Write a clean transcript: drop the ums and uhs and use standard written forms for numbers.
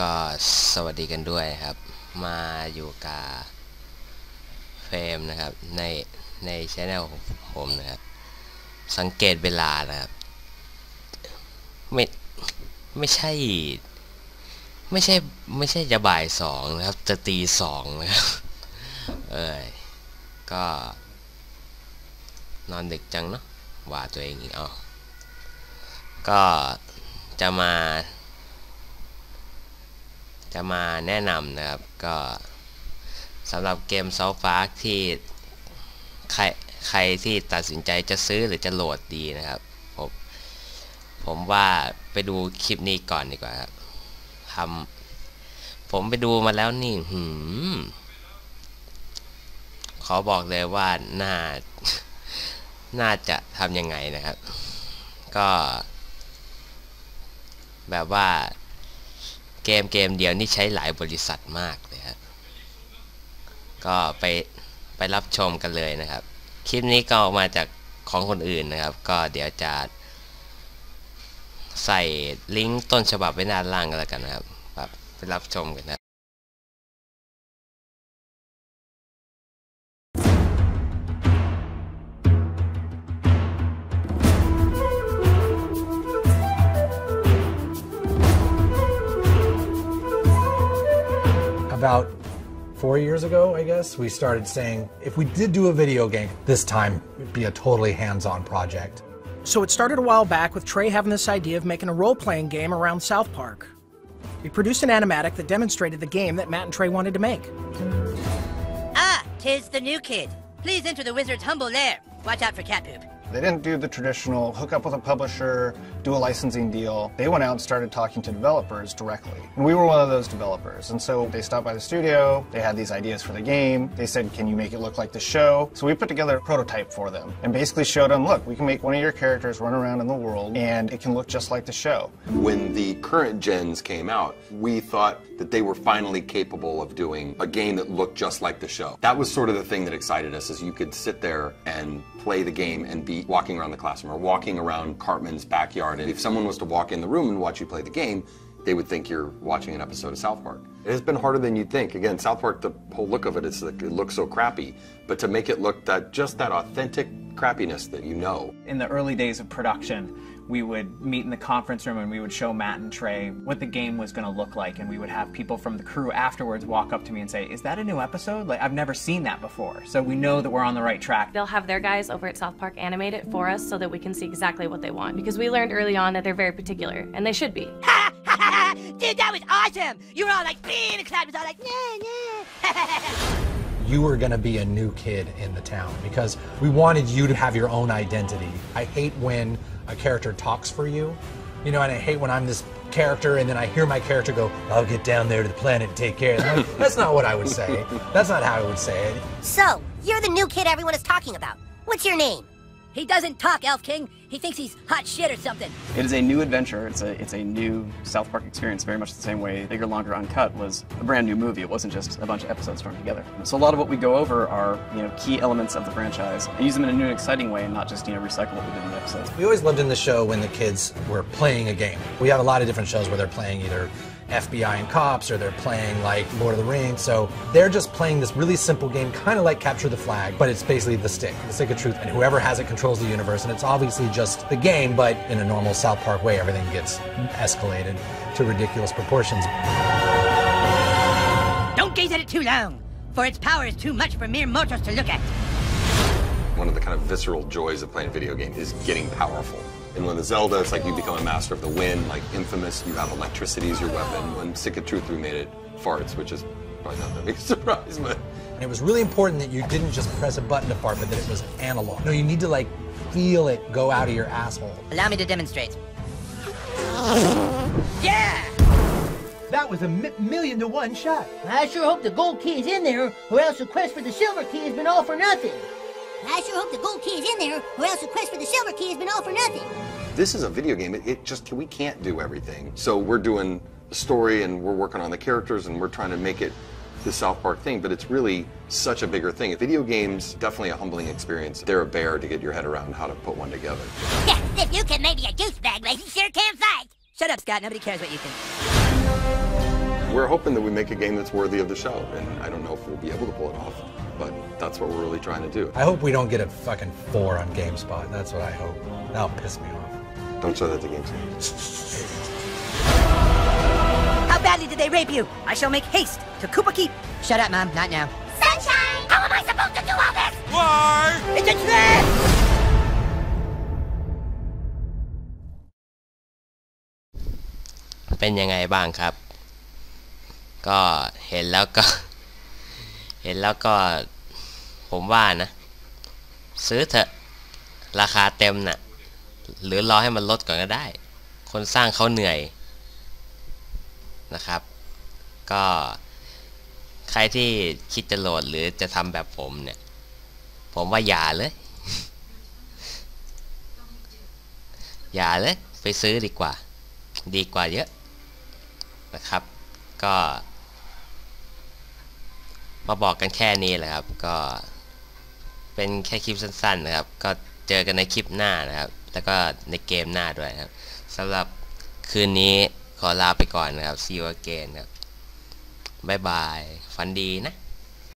ก็สวัสดีกันด้วยครับมาอยู่กับเฟรมนะครับในช anel ของผมนะครับสังเกตเวลานะครับไม่ใช่จะบ่ายสองนะครับจะตีสองนะครับก็นอนดึกจังเนาะว่าตัวเองอีกก็จะมาแนะนำนะครับก็สำหรับเกม South Park ที่ใครที่ตัดสินใจจะซื้อหรือจะโหลดดีนะครับผมว่าไปดูคลิปนี้ก่อนดีกว่าครับผมไปดูมาแล้วนี่ขอบอกเลยว่าน่าจะทำยังไงนะครับก็แบบว่าเกมเดียวนี่ใช้หลายบริษัทมากเลยครับก็ไปรับชมกันเลยนะครับคลิปนี้ก็ออกมาจากของคนอื่นนะครับก็เดี๋ยวจะใส่ลิงก์ต้นฉบับไว้ด้านล่างกันแล้วกันนะครับไปรับชมกันนะAbout 4 years ago, I guess, we started saying if we did do a video game, this time it'd be a totally hands-on project. So it started a while back with Trey having this idea of making a role-playing game around South Park. We produced an animatic that demonstrated the game that Matt and Trey wanted to make. Tis the new kid. Please enter the wizard's humble lair. Watch out for cat poop. They didn't do the traditional hook up with a publisher, do a licensing deal. They went out and started talking to developers directly. And we were one of those developers. And so they stopped by the studio, they had these ideas for the game. They said, can you make it look like the show? So we put together a prototype for them and basically showed them, look, we can make one of your characters run around in the world and it can look just like the show. When the current gens came out, we thought that they were finally capable of doing a game that looked just like the show. That was sort of the thing that excited us, is you could sit there and play the game and be walking around the classroom or walking around Cartman's backyard. And if someone was to walk in the room and watch you play the game, they would think you're watching an episode of South Park. It has been harder than you'd think. Again, South Park, the whole look of it is like it looks so crappy, but to make it look just that authentic crappiness that you know. In the early days of production, we would meet in the conference room and we would show Matt and Trey what the game was going to look like, and we would have people from the crew afterwards walk up to me and say, is that a new episode? Like, I've never seen that before. So we know that we're on the right track. They'll have their guys over at South Park animate it for us so that we can see exactly what they want, because we learned early on that they're very particular, and they should be. Ha ha ha! Dude, that was awesome! You were all like, being the crowd was all like, nah. You were going to be a new kid in the town because we wanted you to have your own identity. I hate when a character talks for you, and I hate when I'm this character and then I hear my character go, I'll get down there to the planet and take care of it. Like, that's not what I would say. That's not how I would say it. So, you're the new kid everyone is talking about. What's your name? He doesn't talk, Elf King. He thinks he's hot shit or something. It is a new adventure. It's a new South Park experience, very much the same way Bigger, Longer, Uncut was a brand new movie. It wasn't just a bunch of episodes thrown together. So a lot of what we go over are, key elements of the franchise and use them in a new and exciting way and not just, recycle what we did in the episodes. We always loved in the show when the kids were playing a game. We have a lot of different shows where they're playing either FBI and cops, or they're playing like Lord of the Rings. So they're just playing this really simple game, kind of like Capture the Flag, but it's basically the stick of truth. And whoever has it controls the universe. And it's obviously just the game, but in a normal South Park way, everything gets escalated to ridiculous proportions. Don't gaze at it too long, for its power is too much for mere mortals to look at. One of the kind of visceral joys of playing a video game is getting powerful. And when the Zelda, it's like you become a master of the wind, like Infamous, you have electricity as your weapon. When Stick of Truth, we made it farts, which is probably not that big a surprise, but... And it was really important that you didn't just press a button to fart, but that it was analog. No, you need to feel it go out of your asshole. Allow me to demonstrate. Yeah! That was a million to one shot. I sure hope the gold key is in there, or else the quest for the silver key has been all for nothing. I sure hope the gold key is in there, or else the quest for the silver key has been all for nothing. This is a video game. We can't do everything. So we're doing the story and we're working on the characters and we're trying to make it the South Park thing, but it's really such a bigger thing. Video games, definitely a humbling experience. They're a bear to get your head around how to put one together. Yeah, if you can make me a douchebag, like you sure can fight. Shut up, Scott. Nobody cares what you think. We're hoping that we make a game that's worthy of the show, and I don't know if we'll be able to pull it off, but that's what we're really trying to do. I hope we don't get a fucking 4 on GameSpot. That's what I hope. That'll piss me off. Don't show that to GameSpot. How badly did they rape you? I shall make haste to Koopa Keep. Shut up, Mom. Not now. Sunshine! How am I supposed to do all this? Why? It's a trick! เป็นยังไงบ้างครับก็เห็นแล้วก็ผมว่านะซื้อเถอะราคาเต็มน่ะหรือรอให้มันลดก่อนก็ได้คนสร้างเขาเหนื่อยนะครับก็ใครที่คิดจะโหลดหรือจะทำแบบผมเนี่ยผมว่าอย่าเลยไปซื้อดีกว่าเยอะนะครับก็มาบอกกันแค่นี้แหละครับก็เป็นแค่คลิปสั้นๆนะครับก็เจอกันในคลิปหน้านะครับแล้วก็ในเกมหน้าด้วยครับสำหรับคืนนี้ขอลาไปก่อนนะครับ See you again ครับบ๊ายบายฝันดีนะ